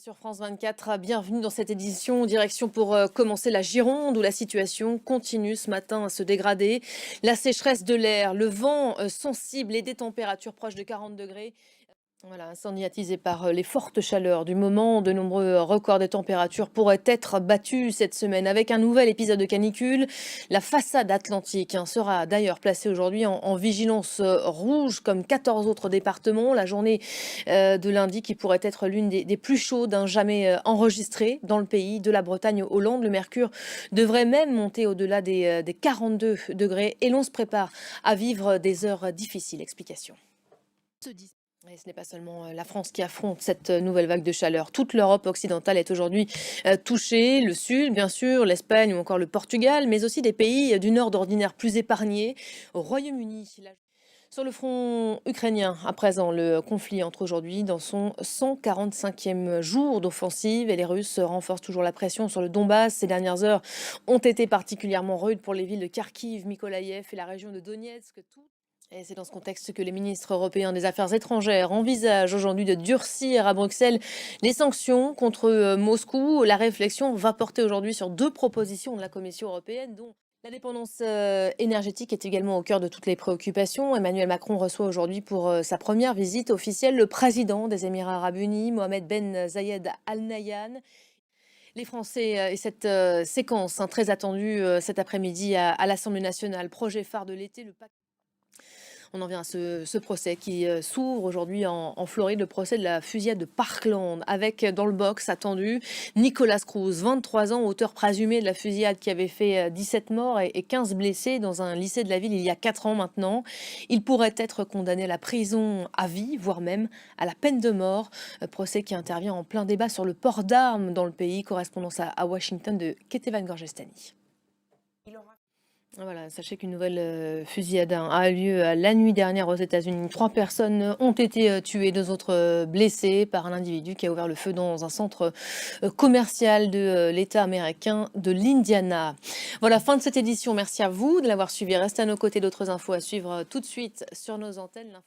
Sur France 24, bienvenue dans cette édition. Direction pour commencer la Gironde où la situation continue ce matin à se dégrader. La sécheresse de l'air, le vent sensible et des températures proches de 40 degrés. Voilà, incendie attisé par les fortes chaleurs du moment. De nombreux records des températures pourraient être battus cette semaine avec un nouvel épisode de canicule. La façade atlantique sera d'ailleurs placée aujourd'hui en vigilance rouge comme 14 autres départements. La journée de lundi qui pourrait être l'une des plus chaudes jamais enregistrées dans le pays, de la Bretagne aux Landes. Le mercure devrait même monter au-delà des 42 degrés et l'on se prépare à vivre des heures difficiles. Explication. Et ce n'est pas seulement la France qui affronte cette nouvelle vague de chaleur. Toute l'Europe occidentale est aujourd'hui touchée. Le Sud, bien sûr, l'Espagne ou encore le Portugal, mais aussi des pays du Nord d'ordinaire plus épargnés. Au Royaume-Uni, sur le front ukrainien, à présent, le conflit entre aujourd'hui dans son 145e jour d'offensive et les Russes renforcent toujours la pression sur le Donbass. Ces dernières heures ont été particulièrement rudes pour les villes de Kharkiv, Mykolaïev et la région de Donetsk. Et c'est dans ce contexte que les ministres européens des Affaires étrangères envisagent aujourd'hui de durcir à Bruxelles les sanctions contre Moscou. La réflexion va porter aujourd'hui sur deux propositions de la Commission européenne, dont la dépendance énergétique est également au cœur de toutes les préoccupations. Emmanuel Macron reçoit aujourd'hui pour sa première visite officielle le président des Émirats arabes unis, Mohamed Ben Zayed Al Nahyan. Les Français et cette séquence très attendue cet après-midi à l'Assemblée nationale, projet phare de l'été, le pacte. On en vient à ce procès qui s'ouvre aujourd'hui en Floride, le procès de la fusillade de Parkland, avec dans le box attendu Nicolas Cruz, 23 ans, auteur présumé de la fusillade qui avait fait 17 morts et 15 blessés dans un lycée de la ville il y a 4 ans maintenant. Il pourrait être condamné à la prison à vie, voire même à la peine de mort. Procès qui intervient en plein débat sur le port d'armes dans le pays. Correspondance à Washington de Ketevan Gorgestani. Voilà, sachez qu'une nouvelle fusillade a eu lieu la nuit dernière aux États-Unis. 3 personnes ont été tuées, 2 autres blessées par un individu qui a ouvert le feu dans un centre commercial de l'État américain de l'Indiana. Voilà, fin de cette édition. Merci à vous de l'avoir suivi. Restez à nos côtés, d'autres infos à suivre tout de suite sur nos antennes.